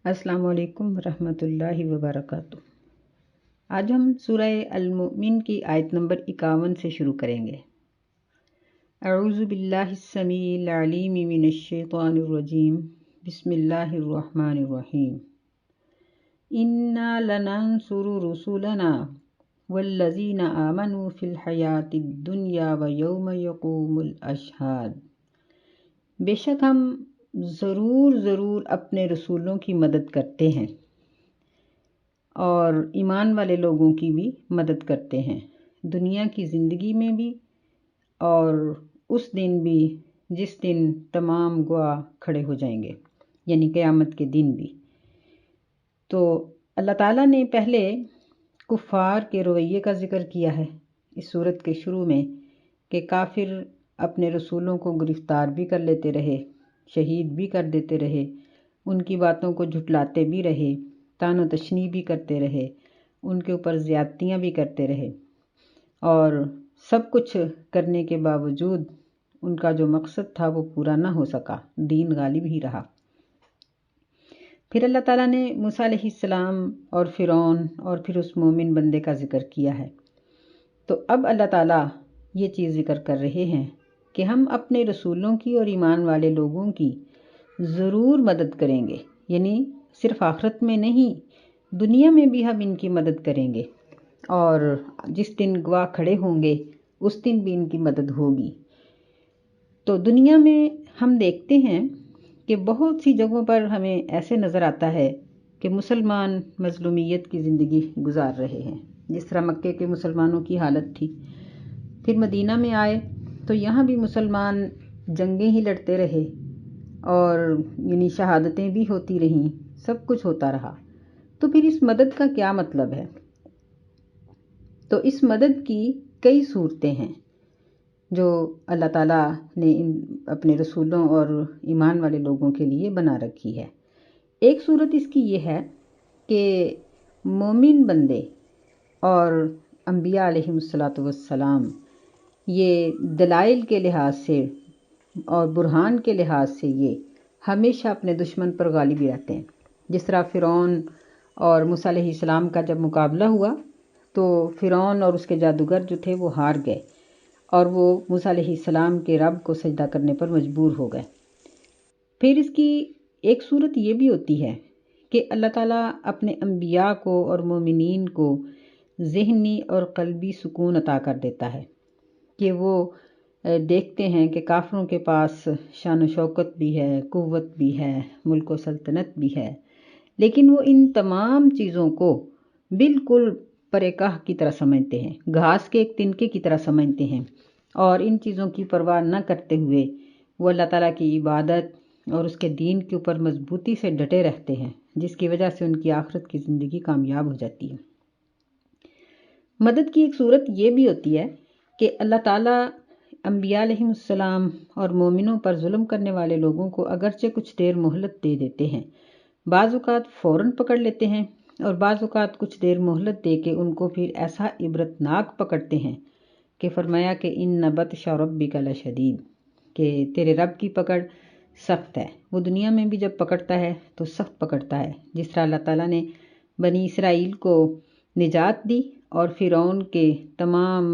السلام علیکم ورحمۃ اللہ وبرکاتہ۔ آج ہم سورہ المؤمن کی آیت نمبر 51 سے شروع کریں گے۔ اعوذ باللہ السمیع العلیم من الشیطان الرجیم، بسم اللہ الرحمن الرحیم۔ انا لننصر رسلنا والذین آمنوا فی الحیاۃ الدنیا ویوم یقوم الاشہاد۔ بے شک ہم ضرور اپنے رسولوں کی مدد کرتے ہیں اور ایمان والے لوگوں کی بھی مدد کرتے ہیں، دنیا کی زندگی میں بھی اور اس دن بھی جس دن تمام گواہ کھڑے ہو جائیں گے، یعنی قیامت کے دن بھی۔ تو اللہ تعالیٰ نے پہلے کفار کے رویے کا ذکر کیا ہے اس صورت کے شروع میں کہ کافر اپنے رسولوں کو گرفتار بھی کر لیتے رہے، شہید بھی کر دیتے رہے، ان کی باتوں کو جھٹلاتے بھی رہے، طعن و تشنیع بھی کرتے رہے، ان کے اوپر زیادتیاں بھی کرتے رہے، اور سب کچھ کرنے کے باوجود ان کا جو مقصد تھا وہ پورا نہ ہو سکا، دین غالب ہی رہا۔ پھر اللہ تعالیٰ نے موسیٰ علیہ السلام اور فرعون اور پھر اس مومن بندے کا ذکر کیا ہے۔ تو اب اللہ تعالیٰ یہ چیز ذکر کر رہے ہیں کہ ہم اپنے رسولوں کی اور ایمان والے لوگوں کی ضرور مدد کریں گے، یعنی صرف آخرت میں نہیں، دنیا میں بھی ہم ان کی مدد کریں گے، اور جس دن گواہ کھڑے ہوں گے اس دن بھی ان کی مدد ہوگی۔ تو دنیا میں ہم دیکھتے ہیں کہ بہت سی جگہوں پر ہمیں ایسے نظر آتا ہے کہ مسلمان مظلومیت کی زندگی گزار رہے ہیں، جس طرح مکے کے مسلمانوں کی حالت تھی۔ پھر مدینہ میں آئے تو یہاں بھی مسلمان جنگیں ہی لڑتے رہے، اور یعنی شہادتیں بھی ہوتی رہیں، سب کچھ ہوتا رہا۔ تو پھر اس مدد کا کیا مطلب ہے؟ تو اس مدد کی کئی صورتیں ہیں جو اللہ تعالیٰ نے اپنے رسولوں اور ایمان والے لوگوں کے لیے بنا رکھی ہے۔ ایک صورت اس کی یہ ہے کہ مومن بندے اور انبیاء علیہم السلام یہ دلائل کے لحاظ سے اور برہان کے لحاظ سے یہ ہمیشہ اپنے دشمن پر غالب رہتے ہیں۔ جس طرح فرعون اور موسیٰ علیہ السلام کا جب مقابلہ ہوا تو فرعون اور اس کے جادوگر جو تھے وہ ہار گئے، اور وہ موسیٰ علیہ السلام کے رب کو سجدہ کرنے پر مجبور ہو گئے۔ پھر اس کی ایک صورت یہ بھی ہوتی ہے کہ اللہ تعالیٰ اپنے انبیاء کو اور مومنین کو ذہنی اور قلبی سکون عطا کر دیتا ہے کہ وہ دیکھتے ہیں کہ کافروں کے پاس شان و شوکت بھی ہے، قوت بھی ہے، ملک و سلطنت بھی ہے، لیکن وہ ان تمام چیزوں کو بالکل پرکاہ کی طرح سمجھتے ہیں، گھاس کے ایک تنکے کی طرح سمجھتے ہیں، اور ان چیزوں کی پرواہ نہ کرتے ہوئے وہ اللہ تعالیٰ کی عبادت اور اس کے دین کے اوپر مضبوطی سے ڈٹے رہتے ہیں، جس کی وجہ سے ان کی آخرت کی زندگی کامیاب ہو جاتی ہے۔ مدد کی ایک صورت یہ بھی ہوتی ہے کہ اللہ تعالیٰ انبیاء علیہم السلام اور مومنوں پر ظلم کرنے والے لوگوں کو اگرچہ کچھ دیر مہلت دے دیتے ہیں، بعض اوقات فوراً پکڑ لیتے ہیں، اور بعض اوقات کچھ دیر مہلت دے کے ان کو پھر ایسا عبرتناک پکڑتے ہیں کہ فرمایا کہ ان بطش ربک لشدید، کہ تیرے رب کی پکڑ سخت ہے۔ وہ دنیا میں بھی جب پکڑتا ہے تو سخت پکڑتا ہے، جس طرح اللہ تعالیٰ نے بنی اسرائیل کو نجات دی اور فرعون کے تمام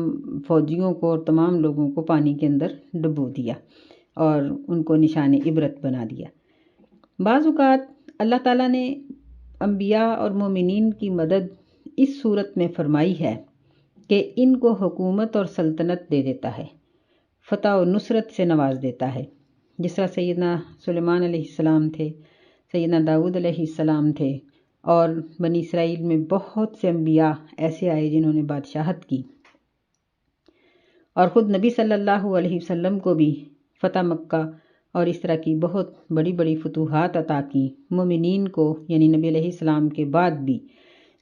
فوجیوں کو اور تمام لوگوں کو پانی کے اندر ڈبو دیا اور ان کو نشان عبرت بنا دیا۔ بعض اوقات اللہ تعالیٰ نے انبیاء اور مومنین کی مدد اس صورت میں فرمائی ہے کہ ان کو حکومت اور سلطنت دے دیتا ہے، فتح و نصرت سے نواز دیتا ہے، جس طرح سیدنا سلیمان علیہ السلام تھے، سیدنا داؤد علیہ السلام تھے، اور بنی اسرائیل میں بہت سے انبیاء ایسے آئے جنہوں نے بادشاہت کی، اور خود نبی صلی اللہ علیہ وسلم کو بھی فتح مکہ اور اس طرح کی بہت بڑی بڑی فتوحات عطا کی۔ مومنین کو یعنی نبی علیہ السلام کے بعد بھی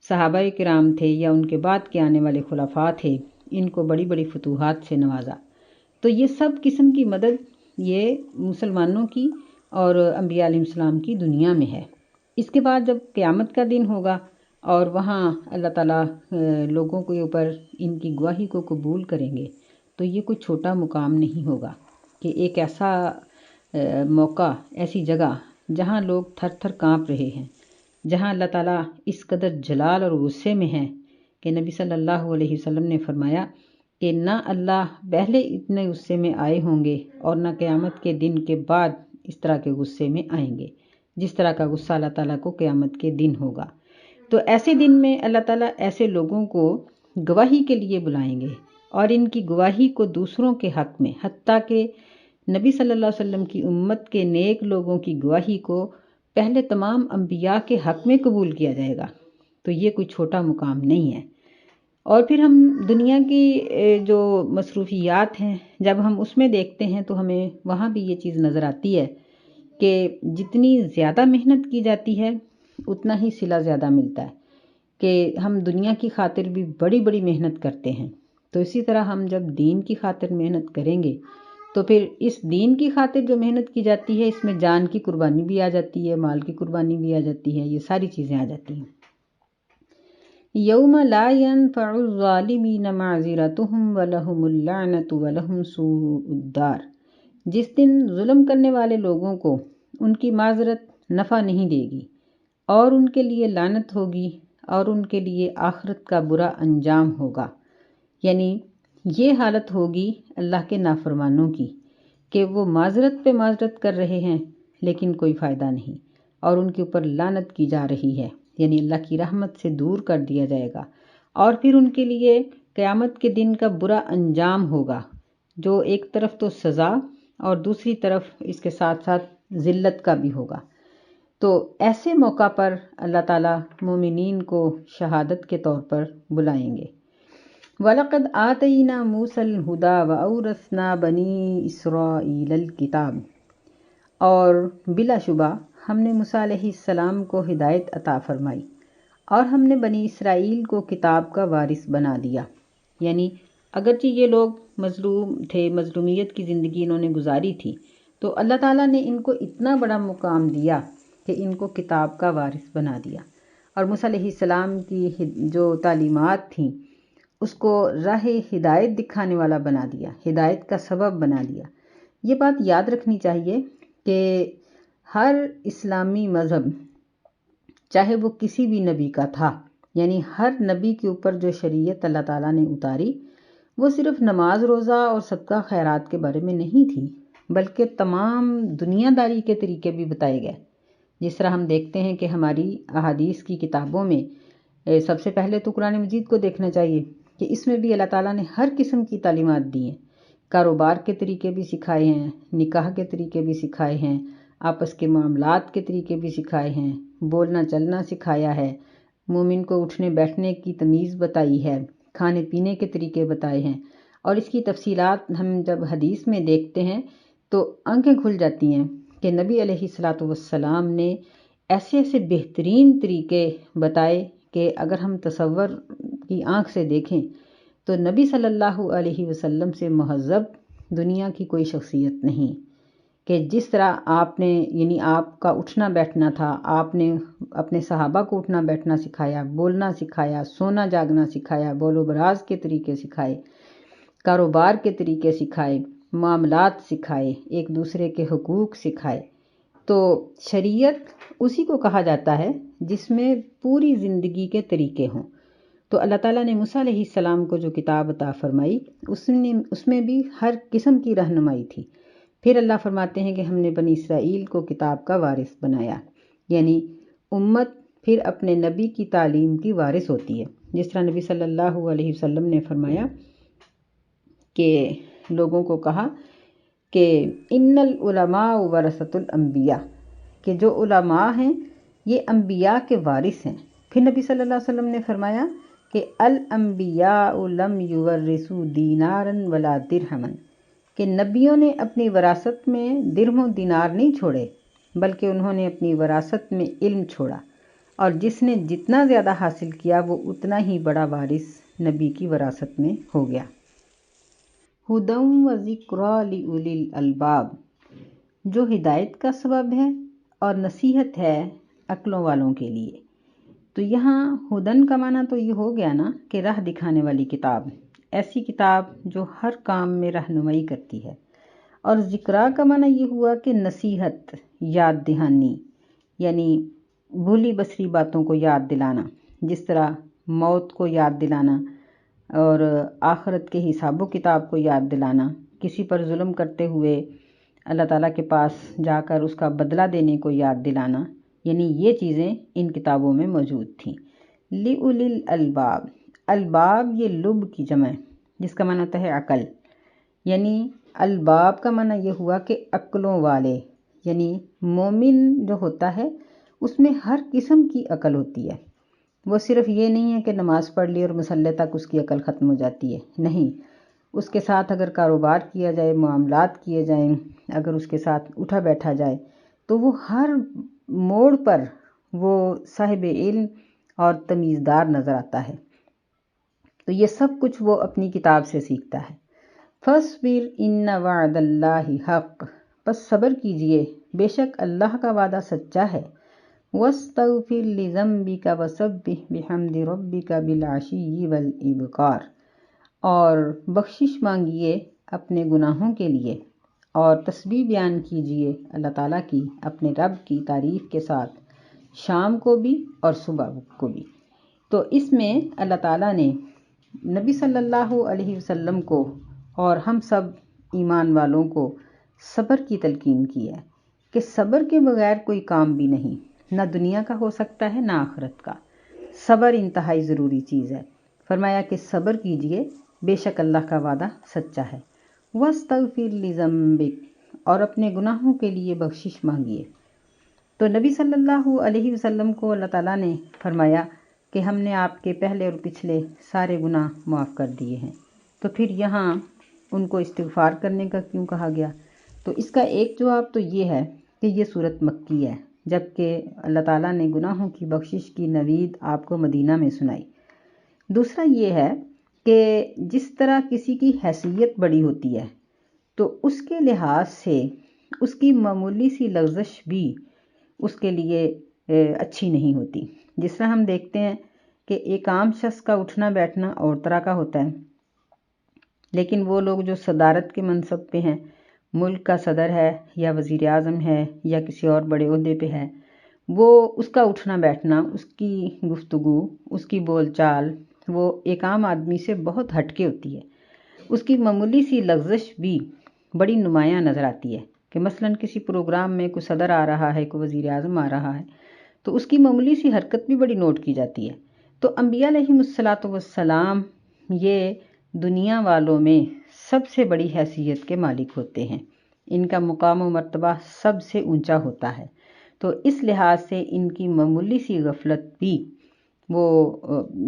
صحابہ کرام تھے یا ان کے بعد کے آنے والے خلفاء تھے، ان کو بڑی بڑی فتوحات سے نوازا۔ تو یہ سب قسم کی مدد یہ مسلمانوں کی اور انبیاء علیہ السلام کی دنیا میں ہے۔ اس کے بعد جب قیامت کا دن ہوگا اور وہاں اللہ تعالیٰ لوگوں کے اوپر ان کی گواہی کو قبول کریں گے، تو یہ کوئی چھوٹا مقام نہیں ہوگا کہ ایک ایسا موقع، ایسی جگہ جہاں لوگ تھر تھر کانپ رہے ہیں، جہاں اللہ تعالیٰ اس قدر جلال اور غصے میں ہیں کہ نبی صلی اللہ علیہ وسلم نے فرمایا کہ نہ اللہ پہلے اتنے غصے میں آئے ہوں گے اور نہ قیامت کے دن کے بعد اس طرح کے غصے میں آئیں گے جس طرح کا غصہ اللہ تعالیٰ کو قیامت کے دن ہوگا۔ تو ایسے دن میں اللہ تعالیٰ ایسے لوگوں کو گواہی کے لیے بلائیں گے اور ان کی گواہی کو دوسروں کے حق میں، حتیٰ کہ نبی صلی اللہ علیہ وسلم کی امت کے نیک لوگوں کی گواہی کو پہلے تمام انبیاء کے حق میں قبول کیا جائے گا۔ تو یہ کوئی چھوٹا مقام نہیں ہے۔ اور پھر ہم دنیا کی جو مصروفیات ہیں جب ہم اس میں دیکھتے ہیں تو ہمیں وہاں بھی یہ چیز نظر آتی ہے کہ جتنی زیادہ محنت کی جاتی ہے اتنا ہی صلہ زیادہ ملتا ہے، کہ ہم دنیا کی خاطر بھی بڑی بڑی محنت کرتے ہیں، تو اسی طرح ہم جب دین کی خاطر محنت کریں گے تو پھر اس دین کی خاطر جو محنت کی جاتی ہے اس میں جان کی قربانی بھی آ جاتی ہے، مال کی قربانی بھی آ جاتی ہے، یہ ساری چیزیں آ جاتی ہیں۔ یوم لا ينفع الظالمین معذرتهم ولہم اللعنۃ ولہم سوء الدار، جس دن ظلم کرنے والے لوگوں کو ان کی معذرت نفع نہیں دے گی اور ان کے لیے لعنت ہوگی اور ان کے لیے آخرت کا برا انجام ہوگا۔ یعنی یہ حالت ہوگی اللہ کے نافرمانوں کی کہ وہ معذرت پہ معذرت کر رہے ہیں لیکن کوئی فائدہ نہیں، اور ان کے اوپر لعنت کی جا رہی ہے، یعنی اللہ کی رحمت سے دور کر دیا جائے گا، اور پھر ان کے لیے قیامت کے دن کا برا انجام ہوگا، جو ایک طرف تو سزا اور دوسری طرف اس کے ساتھ ساتھ ذلت کا بھی ہوگا۔ تو ایسے موقع پر اللہ تعالیٰ مومنین کو شہادت کے طور پر بلائیں گے۔ وَلَقَدْ آتَيْنَا مُوسَى الْهُدَى وَأَوْرَثْنَا بَنِي إِسْرَائِيلَ الْكِتَابَ، اور بلا شبہ ہم نے موسیٰ علیہ السلام کو ہدایت عطا فرمائی اور ہم نے بنی اسرائیل کو کتاب کا وارث بنا دیا۔ یعنی اگرچہ یہ لوگ مظلوم تھے، مظلومیت کی زندگی انہوں نے گزاری تھی، تو اللہ تعالیٰ نے ان کو اتنا بڑا مقام دیا کہ ان کو کتاب کا وارث بنا دیا، اور موسیٰ علیہ السلام کی جو تعلیمات تھیں اس کو راہ ہدایت دکھانے والا بنا دیا، ہدایت کا سبب بنا دیا۔ یہ بات یاد رکھنی چاہیے کہ ہر اسلامی مذہب چاہے وہ کسی بھی نبی کا تھا، یعنی ہر نبی کے اوپر جو شریعت اللہ تعالیٰ نے اتاری وہ صرف نماز روزہ اور صدقہ خیرات کے بارے میں نہیں تھی، بلکہ تمام دنیا داری کے طریقے بھی بتائے گئے۔ جس طرح ہم دیکھتے ہیں کہ ہماری احادیث کی کتابوں میں سب سے پہلے تو قرآن مجید کو دیکھنا چاہیے کہ اس میں بھی اللہ تعالیٰ نے ہر قسم کی تعلیمات دی ہیں، کاروبار کے طریقے بھی سکھائے ہیں، نکاح کے طریقے بھی سکھائے ہیں، آپس کے معاملات کے طریقے بھی سکھائے ہیں، بولنا چلنا سکھایا ہے، مومن کو اٹھنے بیٹھنے کی تمیز بتائی ہے، کھانے پینے کے طریقے بتائے ہیں، اور اس کی تفصیلات ہم جب حدیث میں دیکھتے ہیں تو آنکھیں کھل جاتی ہیں کہ نبی علیہ الصلاۃ والسلام نے ایسے ایسے بہترین طریقے بتائے کہ اگر ہم تصور کی آنکھ سے دیکھیں تو نبی صلی اللہ علیہ وسلم سے مہذب دنیا کی کوئی شخصیت نہیں، کہ جس طرح آپ نے، یعنی آپ کا اٹھنا بیٹھنا تھا، آپ نے اپنے صحابہ کو اٹھنا بیٹھنا سکھایا، بولنا سکھایا، سونا جاگنا سکھایا، بول و براز کے طریقے سکھائے، کاروبار کے طریقے سکھائے، معاملات سکھائے، ایک دوسرے کے حقوق سکھائے۔ تو شریعت اسی کو کہا جاتا ہے جس میں پوری زندگی کے طریقے ہوں۔ تو اللہ تعالیٰ نے موسیٰ علیہ السلام کو جو کتاب عطا فرمائی اس میں بھی ہر قسم کی رہنمائی تھی۔ پھر اللہ فرماتے ہیں کہ ہم نے بنی اسرائیل کو کتاب کا وارث بنایا، یعنی امت پھر اپنے نبی کی تعلیم کی وارث ہوتی ہے۔ جس طرح نبی صلی اللہ علیہ وسلم نے فرمایا کہ لوگوں کو کہا کہ ان العلماء ورثۃ الانبیاء، کہ جو علماء ہیں یہ انبیاء کے وارث ہیں۔ پھر نبی صلی اللہ علیہ وسلم نے فرمایا کہ الانبیاء لم یورثوا دینارا ولا درہما، کہ نبیوں نے اپنی وراثت میں درہم و دینار نہیں چھوڑے بلکہ انہوں نے اپنی وراثت میں علم چھوڑا، اور جس نے جتنا زیادہ حاصل کیا وہ اتنا ہی بڑا وارث نبی کی وراثت میں ہو گیا۔ ہدی و ذکریٰ لأولی الالباب، جو ہدایت کا سبب ہے اور نصیحت ہے عقلوں والوں کے لیے۔ تو یہاں ہدن کا معنی تو یہ ہو گیا نا کہ راہ دکھانے والی کتاب، ایسی کتاب جو ہر کام میں رہنمائی کرتی ہے، اور ذکریٰ کا معنی یہ ہوا کہ نصیحت، یاد دہانی، یعنی بھولی بسری باتوں کو یاد دلانا، جس طرح موت کو یاد دلانا اور آخرت کے حساب و کتاب کو یاد دلانا، کسی پر ظلم کرتے ہوئے اللہ تعالیٰ کے پاس جا کر اس کا بدلہ دینے کو یاد دلانا، یعنی یہ چیزیں ان کتابوں میں موجود تھیں۔ لِأُولِي الْأَلْبَابِ، الباب یہ لب کی جمع ہے جس کا معنی ہوتا ہے عقل، یعنی الباب کا معنی یہ ہوا کہ عقلوں والے، یعنی مومن جو ہوتا ہے اس میں ہر قسم کی عقل ہوتی ہے۔ وہ صرف یہ نہیں ہے کہ نماز پڑھ لی اور مصلے تک اس کی عقل ختم ہو جاتی ہے، نہیں، اس کے ساتھ اگر کاروبار کیا جائے، معاملات کیے جائیں، اگر اس کے ساتھ اٹھا بیٹھا جائے تو وہ ہر موڑ پر وہ صاحب علم اور تمیزدار نظر آتا ہے۔ تو یہ سب کچھ وہ اپنی کتاب سے سیکھتا ہے۔ فَاصْبِرْ إِنَّ وَعْدَ اللَّهِ حَقٌّ، پس صبر کیجئے، بے شک اللہ کا وعدہ سچا ہے۔ وَاسْتَغْفِرْ لِذَنبِكَ وَسَبِّحْ بِحَمْدِ رَبِّكَ بِالْعَشِيِّ وَالْإِبْكَارِ، اور بخشش مانگیے اپنے گناہوں کے لیے اور تسبیح بیان کیجئے اللہ تعالیٰ کی اپنے رب کی تعریف کے ساتھ، شام کو بھی اور صبح کو بھی۔ تو اس میں اللہ تعالیٰ نے نبی صلی اللہ علیہ وسلم کو اور ہم سب ایمان والوں کو صبر کی تلقین کی ہے کہ صبر کے بغیر کوئی کام بھی نہیں، نہ دنیا کا ہو سکتا ہے نہ آخرت کا۔ صبر انتہائی ضروری چیز ہے۔ فرمایا کہ صبر کیجئے، بے شک اللہ کا وعدہ سچا ہے۔ وَاسْتَغْفِرْ لِذَنبِكَ، اور اپنے گناہوں کے لیے بخشش مانگیے۔ تو نبی صلی اللہ علیہ وسلم کو اللہ تعالیٰ نے فرمایا کہ ہم نے آپ کے پہلے اور پچھلے سارے گناہ معاف کر دیے ہیں، تو پھر یہاں ان کو استغفار کرنے کا کیوں کہا گیا؟ تو اس کا ایک جواب تو یہ ہے کہ یہ صورت مکی ہے، جبکہ اللہ تعالیٰ نے گناہوں کی بخشش کی نوید آپ کو مدینہ میں سنائی۔ دوسرا یہ ہے کہ جس طرح کسی کی حیثیت بڑی ہوتی ہے تو اس کے لحاظ سے اس کی معمولی سی لغزش بھی اس کے لیے اچھی نہیں ہوتی۔ جس طرح ہم دیکھتے ہیں کہ ایک عام شخص کا اٹھنا بیٹھنا اور طرح کا ہوتا ہے، لیکن وہ لوگ جو صدارت کے منصب پہ ہیں، ملک کا صدر ہے یا وزیر اعظم ہے یا کسی اور بڑے عہدے پہ ہے، وہ اس کا اٹھنا بیٹھنا، اس کی گفتگو، اس کی بول چال وہ ایک عام آدمی سے بہت ہٹ کے ہوتی ہے۔ اس کی معمولی سی لغزش بھی بڑی نمایاں نظر آتی ہے کہ مثلاً کسی پروگرام میں کوئی صدر آ رہا ہے، کوئی وزیر اعظم آ رہا ہے، تو اس کی معمولی سی حرکت بھی بڑی نوٹ کی جاتی ہے۔ تو انبیاء علیہم السلام یہ دنیا والوں میں سب سے بڑی حیثیت کے مالک ہوتے ہیں، ان کا مقام و مرتبہ سب سے اونچا ہوتا ہے، تو اس لحاظ سے ان کی معمولی سی غفلت بھی وہ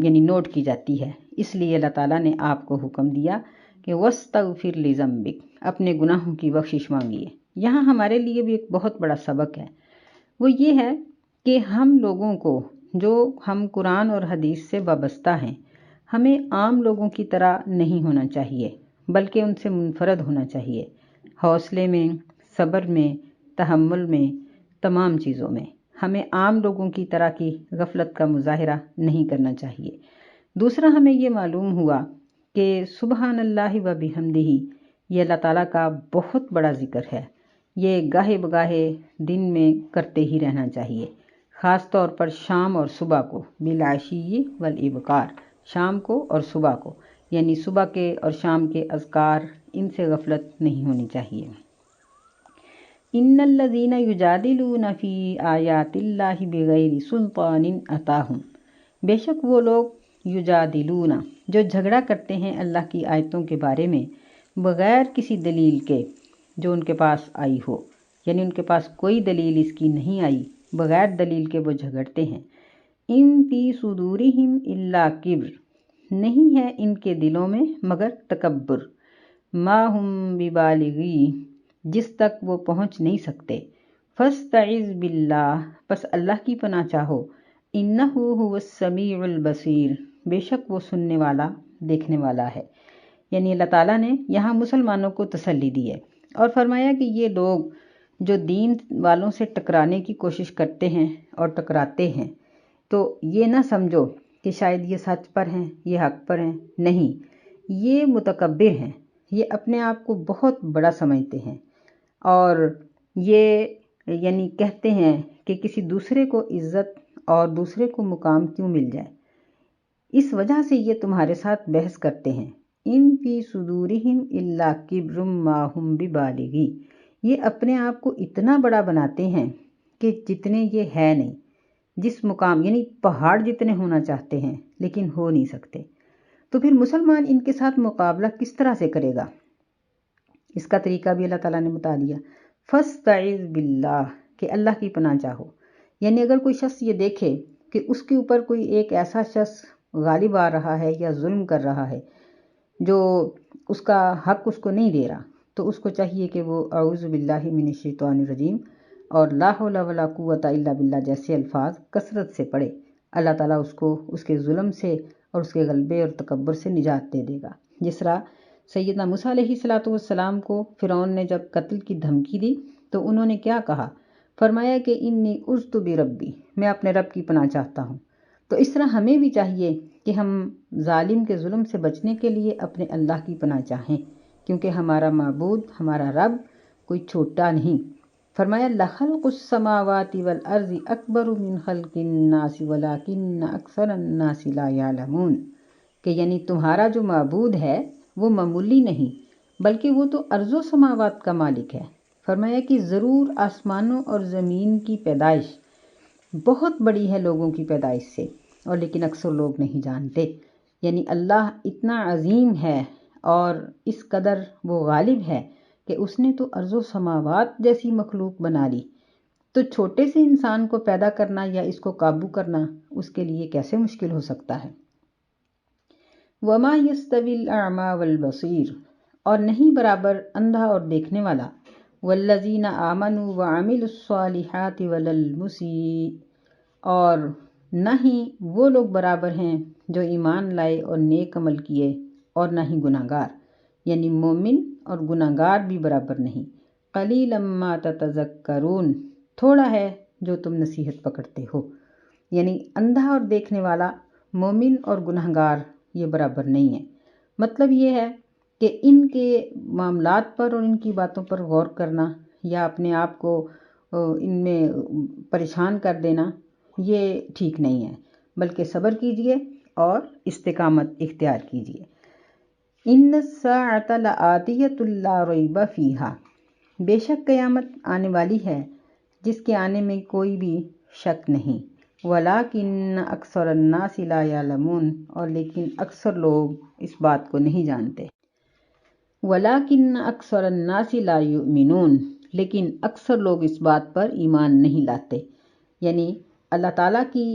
یعنی نوٹ کی جاتی ہے۔ اس لیے اللہ تعالیٰ نے آپ کو حکم دیا کہ وَاسْتَغْفِرْ لِذَنبِكَ، اپنے گناہوں کی بخشش مانگیے۔ یہاں ہمارے لیے بھی ایک بہت بڑا سبق ہے، وہ یہ ہے کہ ہم لوگوں کو، جو ہم قرآن اور حدیث سے وابستہ ہیں، ہمیں عام لوگوں کی طرح نہیں ہونا چاہیے، بلکہ ان سے منفرد ہونا چاہیے، حوصلے میں، صبر میں، تحمل میں، تمام چیزوں میں۔ ہمیں عام لوگوں کی طرح کی غفلت کا مظاہرہ نہیں کرنا چاہیے۔ دوسرا ہمیں یہ معلوم ہوا کہ سبحان اللہ و بحمدہ یہ اللہ تعالیٰ کا بہت بڑا ذکر ہے، یہ گاہے بگاہے دن میں کرتے ہی رہنا چاہیے، خاص طور پر شام اور صبح کو، بالعشی والابکار، شام کو اور صبح کو، یعنی صبح کے اور شام کے اذکار، ان سے غفلت نہیں ہونی چاہیے۔ ان الذین یجادلون فی آیات اللہ بغیر سلطان اتاہم، بے شک وہ لوگ یجادلون جو جھگڑا کرتے ہیں اللہ کی آیتوں کے بارے میں بغیر کسی دلیل کے جو ان کے پاس آئی ہو، یعنی ان کے پاس کوئی دلیل اس کی نہیں آئی، بغیر دلیل کے وہ جھگڑتے ہیں۔ ان فی صدورہم الا کبر، نہیں ہے ان کے دلوں میں مگر تکبر، ما ہم ببالغی، جس تک وہ پہنچ نہیں سکتے۔ فاستعذ باللہ، پس اللہ کی پناہ چاہو، انہ هو السمیع البصیر، بے شک وہ سننے والا دیکھنے والا ہے۔ یعنی اللہ تعالیٰ نے یہاں مسلمانوں کو تسلی دی ہے اور فرمایا کہ یہ لوگ جو دین والوں سے ٹکرانے کی کوشش کرتے ہیں اور ٹکراتے ہیں، تو یہ نہ سمجھو کہ شاید یہ سچ پر ہیں، یہ حق پر ہیں، نہیں، یہ متکبر ہیں، یہ اپنے آپ کو بہت بڑا سمجھتے ہیں اور یہ یعنی کہتے ہیں کہ کسی دوسرے کو عزت اور دوسرے کو مقام کیوں مل جائے، اس وجہ سے یہ تمہارے ساتھ بحث کرتے ہیں۔ ان فی صدورہم الا کبر ما ہم ببالغی، یہ اپنے آپ کو اتنا بڑا بناتے ہیں کہ جتنے یہ ہے نہیں، جس مقام یعنی پہاڑ جتنے ہونا چاہتے ہیں لیکن ہو نہیں سکتے۔ تو پھر مسلمان ان کے ساتھ مقابلہ کس طرح سے کرے گا؟ اس کا طریقہ بھی اللہ تعالیٰ نے بتا دیا، فاستعذ باللہ، کہ اللہ کی پناہ چاہو۔ یعنی اگر کوئی شخص یہ دیکھے کہ اس کے اوپر کوئی ایک ایسا شخص غالب آ رہا ہے یا ظلم کر رہا ہے جو اس کا حق اس کو نہیں دے رہا، تو اس کو چاہیے کہ وہ اعوذ باللہ من الشیطان الرجیم اور لا حول ولا قوت الا باللہ جیسے الفاظ کثرت سے پڑھے۔ اللہ تعالیٰ اس کو اس کے ظلم سے اور اس کے غلبے اور تکبر سے نجات دے دے گا۔ جس طرح سیدنا موسیٰ علیہ السلام کو فرعون نے جب قتل کی دھمکی دی تو انہوں نے کیا کہا؟ فرمایا کہ انی عذت بربی، میں اپنے رب کی پناہ چاہتا ہوں۔ تو اس طرح ہمیں بھی چاہیے کہ ہم ظالم کے ظلم سے بچنے کے لیے اپنے اللہ کی پناہ چاہیں، کیونکہ ہمارا معبود، ہمارا رب کوئی چھوٹا نہیں۔ فرمایا لخلق السماوات والارض اکبر من خلق الناس ولکن اکثر الناس لا یعلمون، کہ یعنی تمہارا جو معبود ہے وہ معمولی نہیں بلکہ وہ تو ارض و سماوات کا مالک ہے۔ فرمایا کہ ضرور آسمانوں اور زمین کی پیدائش بہت بڑی ہے لوگوں کی پیدائش سے، اور لیکن اکثر لوگ نہیں جانتے۔ یعنی اللہ اتنا عظیم ہے اور اس قدر وہ غالب ہے کہ اس نے تو ارض و سماوات جیسی مخلوق بنا لی، تو چھوٹے سے انسان کو پیدا کرنا یا اس کو قابو کرنا اس کے لیے کیسے مشکل ہو سکتا ہے۔ وما یستوی الاعمی والبصیر، اور نہیں برابر اندھا اور دیکھنے والا، والذین آمنوا وعملوا الصالحات ولا المسیء، اور نہ ہی وہ لوگ برابر ہیں جو ایمان لائے اور نیک عمل کیے، اور نہ ہی گناہ گار، یعنی مومن اور گناہ گار بھی برابر نہیں۔ قلیلا ما تتذکرون، تھوڑا ہے جو تم نصیحت پکڑتے ہو۔ یعنی اندھا اور دیکھنے والا، مومن اور گناہ گار یہ برابر نہیں ہے۔ مطلب یہ ہے کہ ان کے معاملات پر اور ان کی باتوں پر غور کرنا یا اپنے آپ کو ان میں پریشان کر دینا یہ ٹھیک نہیں ہے، بلکہ صبر کیجئے اور استقامت اختیار کیجئے۔ ان الساعۃ لآتیۃ لا ریب فیہا، بے شک قیامت آنے والی ہے جس کے آنے میں کوئی بھی شک نہیں۔ ولیکن اکثر الناس لا یعلمون، اور لیکن اکثر لوگ اس بات کو نہیں جانتے۔ ولیکن اکثر الناس لا یؤمنون، لیکن اکثر لوگ اس بات پر ایمان نہیں لاتے۔ یعنی اللہ تعالیٰ کی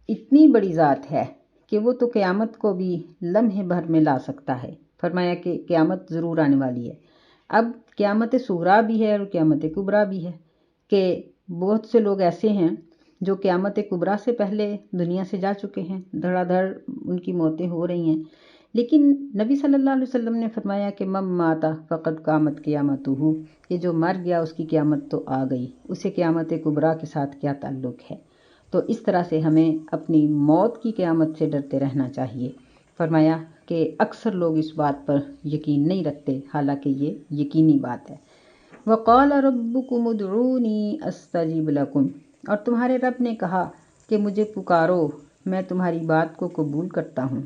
اتنی بڑی ذات ہے کہ وہ تو قیامت کو بھی لمحے بھر میں لا سکتا ہے۔ فرمایا کہ قیامت ضرور آنے والی ہے۔ اب قیامت صغریٰ بھی ہے اور قیامت کبریٰ بھی ہے، کہ بہت سے لوگ ایسے ہیں جو قیامت کبریٰ سے پہلے دنیا سے جا چکے ہیں، دھڑا دھڑ ان کی موتیں ہو رہی ہیں، لیکن نبی صلی اللہ علیہ وسلم نے فرمایا کہ من مات فقد قامت قیامتہ، کہ جو مر گیا اس کی قیامت تو آ گئی، اسے قیامت کبریٰ کے ساتھ کیا تعلق ہے۔ تو اس طرح سے ہمیں اپنی موت کی قیامت سے ڈرتے رہنا چاہیے۔ فرمایا کہ اکثر لوگ اس بات پر یقین نہیں رکھتے، حالانکہ یہ یقینی بات ہے۔ وقال ربکم ادعونی استجب لکم، اور تمہارے رب نے کہا کہ مجھے پکارو، میں تمہاری بات کو قبول کرتا ہوں۔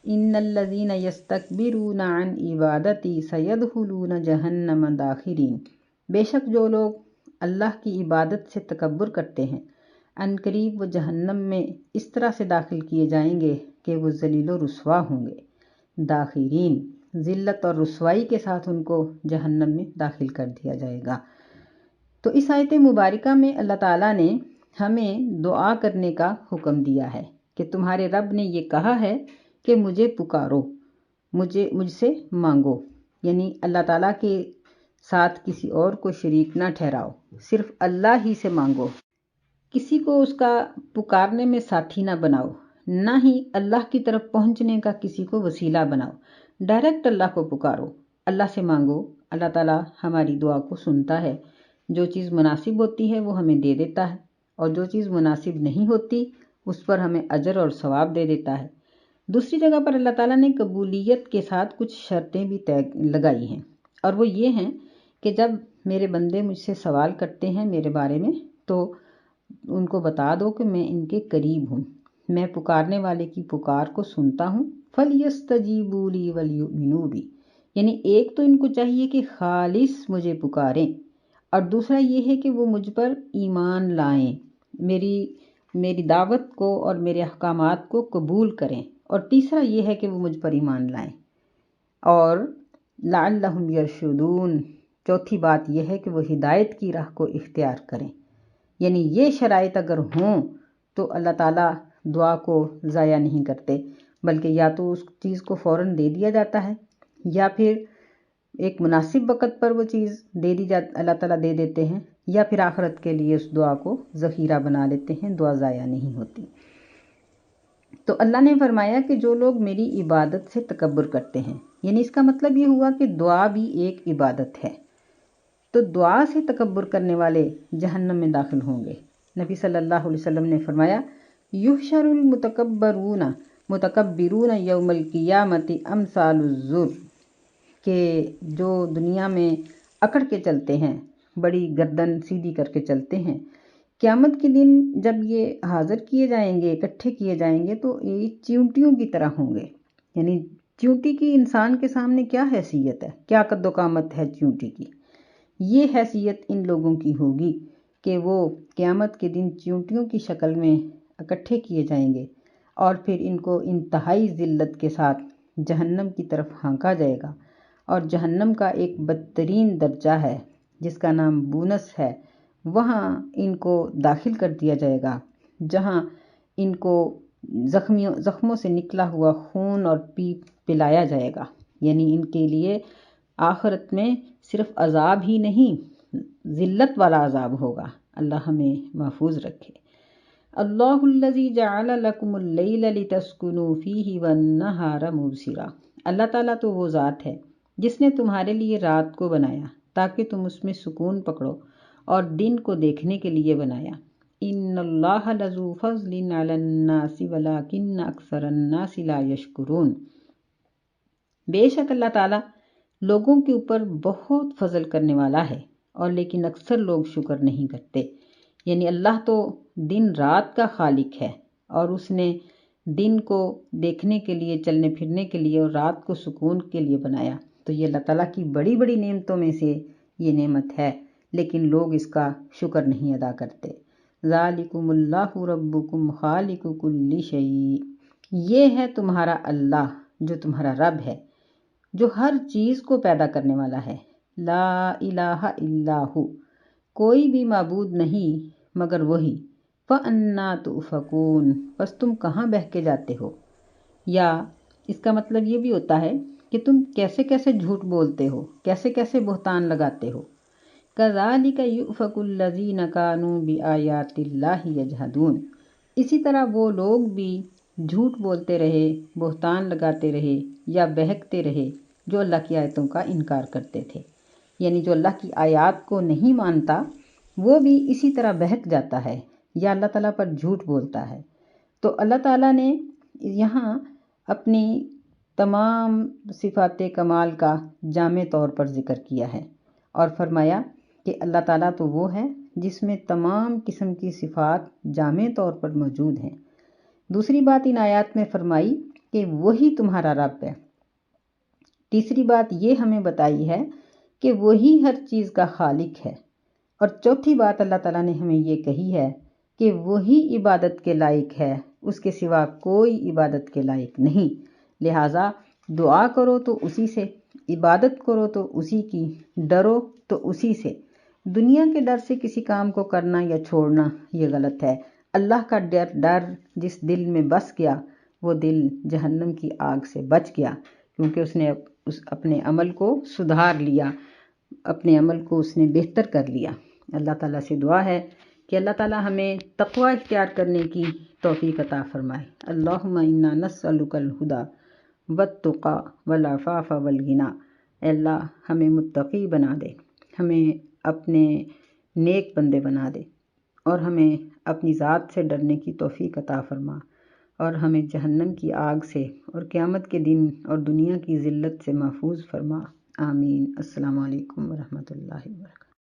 ان الذین یستکبرون عن عبادتی سیدخلون جہنم داخرین، بے شک جو لوگ اللہ کی عبادت سے تکبر کرتے ہیں ان قریب وہ جہنم میں اس طرح سے داخل کیے جائیں گے کہ وہ ذلیل و رسوا ہوں گے۔ داخرین، ذلت اور رسوائی کے ساتھ ان کو جہنم میں داخل کر دیا جائے گا۔ تو اس آیت مبارکہ میں اللہ تعالیٰ نے ہمیں دعا کرنے کا حکم دیا ہے کہ تمہارے رب نے یہ کہا ہے کہ مجھے پکارو، مجھ سے مانگو، یعنی اللہ تعالیٰ کے ساتھ کسی اور کو شریک نہ ٹھہراؤ، صرف اللہ ہی سے مانگو، کسی کو اس کا پکارنے میں ساتھی نہ بناؤ، نہ ہی اللہ کی طرف پہنچنے کا کسی کو وسیلہ بناؤ، ڈائریکٹ اللہ کو پکارو، اللہ سے مانگو۔ اللہ تعالیٰ ہماری دعا کو سنتا ہے، جو چیز مناسب ہوتی ہے وہ ہمیں دے دیتا ہے، اور جو چیز مناسب نہیں ہوتی اس پر ہمیں اجر اور ثواب دے دیتا ہے۔ دوسری جگہ پر اللہ تعالیٰ نے قبولیت کے ساتھ کچھ شرطیں بھی لگائی ہیں، اور وہ یہ ہیں کہ جب میرے بندے مجھ سے سوال کرتے ہیں میرے بارے میں تو ان کو بتا دو کہ میں ان کے قریب ہوں، میں پکارنے والے کی پکار کو سنتا ہوں۔ فَلْيَسْتَجِيبُوا لِي وَلْيُؤْمِنُوا بِي، یعنی ایک تو ان کو چاہیے کہ خالص مجھے پکاریں، اور دوسرا یہ ہے کہ وہ مجھ پر ایمان لائیں، میری دعوت کو اور میرے احکامات کو قبول کریں، اور تیسرا یہ ہے کہ وہ مجھ پر ایمان لائیں، اور لعلہم یرشدون، چوتھی بات یہ ہے کہ وہ ہدایت کی راہ کو اختیار کریں۔ یعنی یہ شرائط اگر ہوں تو اللہ تعالیٰ دعا کو ضائع نہیں کرتے، بلکہ یا تو اس چیز کو فوراً دے دیا جاتا ہے، یا پھر ایک مناسب وقت پر وہ چیز اللہ تعالیٰ دے دیتے ہیں، یا پھر آخرت کے لیے اس دعا کو ذخیرہ بنا لیتے ہیں، دعا ضائع نہیں ہوتی۔ تو اللہ نے فرمایا کہ جو لوگ میری عبادت سے تکبر کرتے ہیں، یعنی اس کا مطلب یہ ہوا کہ دعا بھی ایک عبادت ہے، تو دعا سے تکبر کرنے والے جہنم میں داخل ہوں گے۔ نبی صلی اللہ علیہ وسلم نے فرمایا یحشر المتکبرون یوم القیامت امثال الزر، کہ جو دنیا میں اکڑ کے چلتے ہیں، بڑی گردن سیدھی کر کے چلتے ہیں، قیامت کے دن جب یہ حاضر کیے جائیں گے، اکٹھے کیے جائیں گے تو یہ چیونٹیوں کی طرح ہوں گے۔ یعنی چیونٹی کی انسان کے سامنے کیا حیثیت ہے، کیا قد و قامت ہے چیونٹی کی، یہ حیثیت ان لوگوں کی ہوگی کہ وہ قیامت کے دن چیونٹیوں کی شکل میں اکٹھے کیے جائیں گے، اور پھر ان کو انتہائی ذلت کے ساتھ جہنم کی طرف ہانکا جائے گا، اور جہنم کا ایک بدترین درجہ ہے جس کا نام بونس ہے، وہاں ان کو داخل کر دیا جائے گا، جہاں ان کو زخموں سے نکلا ہوا خون اور پیپ پلایا جائے گا۔ یعنی ان کے لیے آخرت میں صرف عذاب ہی نہیں، ذلت والا عذاب ہوگا، اللہ ہمیں محفوظ رکھے۔ اللہ الذی جعل لکم اللیل لتسکنوا فیہ والنہار مبصرا، اللہ تعالیٰ تو وہ ذات ہے جس نے تمہارے لیے رات کو بنایا تاکہ تم اس میں سکون پکڑو، اور دن کو دیکھنے کے لیے بنایا۔ ان اللہ لذو فضل علی الناس ولکن اکثر الناس لا یشکرون، بے شک اللہ تعالیٰ لوگوں کے اوپر بہت فضل کرنے والا ہے، اور لیکن اکثر لوگ شکر نہیں کرتے۔ یعنی اللہ تو دن رات کا خالق ہے، اور اس نے دن کو دیکھنے کے لیے، چلنے پھرنے کے لیے، اور رات کو سکون کے لیے بنایا، تو یہ اللہ تعالیٰ کی بڑی بڑی نعمتوں میں سے یہ نعمت ہے، لیکن لوگ اس کا شکر نہیں ادا کرتے۔ ذالکم اللہ ربکم خالق کل شیء، یہ ہے تمہارا اللہ جو تمہارا رب ہے، جو ہر چیز کو پیدا کرنے والا ہے۔ لا الہ الا ہو، کوئی بھی معبود نہیں مگر وہی۔ فَأَنَّا تُؤْفَكُونَ، بس تم کہاں بہہ کے جاتے ہو، یا اس کا مطلب یہ بھی ہوتا ہے کہ تم کیسے کیسے جھوٹ بولتے ہو، کیسے کیسے بہتان لگاتے ہو۔ كَذَلِكَ يُؤْفَكُ الَّذِينَ كَانُوا بِآيَاتِ اللَّهِ يَجْحَدُونَ، اسی طرح وہ لوگ بھی جھوٹ بولتے رہے، بہتان لگاتے رہے، یا بہکتے رہے جو اللہ کی آیتوں کا انکار کرتے تھے۔ یعنی جو اللہ کی آیات کو نہیں مانتا وہ بھی اسی طرح بہک جاتا ہے یا اللہ تعالیٰ پر جھوٹ بولتا ہے۔ تو اللہ تعالیٰ نے یہاں اپنی تمام صفات کمال کا جامع طور پر ذکر کیا ہے، اور فرمایا کہ اللہ تعالیٰ تو وہ ہے جس میں تمام قسم کی صفات جامع طور پر موجود ہیں۔ دوسری بات ان آیات میں فرمائی کہ وہی تمہارا رب ہے۔ تیسری بات یہ ہمیں بتائی ہے کہ وہی ہر چیز کا خالق ہے، اور چوتھی بات اللہ تعالیٰ نے ہمیں یہ کہی ہے کہ وہی عبادت کے لائق ہے، اس کے سوا کوئی عبادت کے لائق نہیں، لہٰذا دعا کرو تو اسی سے، عبادت کرو تو اسی کی، ڈرو تو اسی سے۔ دنیا کے ڈر سے کسی کام کو کرنا یا چھوڑنا یہ غلط ہے۔ اللہ کا ڈر جس دل میں بس گیا وہ دل جہنم کی آگ سے بچ گیا، کیونکہ اس نے اپنے عمل کو سدھار لیا، اپنے عمل کو اس نے بہتر کر لیا۔ اللہ تعالیٰ سے دعا ہے کہ اللہ تعالیٰ ہمیں تقوی اختیار کرنے کی توفیق عطا فرمائے۔ اللہم انا نسألک الہدی والتقی والعفاف والغنی، اے اللہ ہمیں متقی بنا دے، ہمیں اپنے نیک بندے بنا دے، اور ہمیں اپنی ذات سے ڈرنے کی توفیق عطا فرما، اور ہمیں جہنم کی آگ سے اور قیامت کے دن اور دنیا کی ذلت سے محفوظ فرما۔ آمین۔ السلام علیکم ورحمۃ اللہ وبرکاتہ۔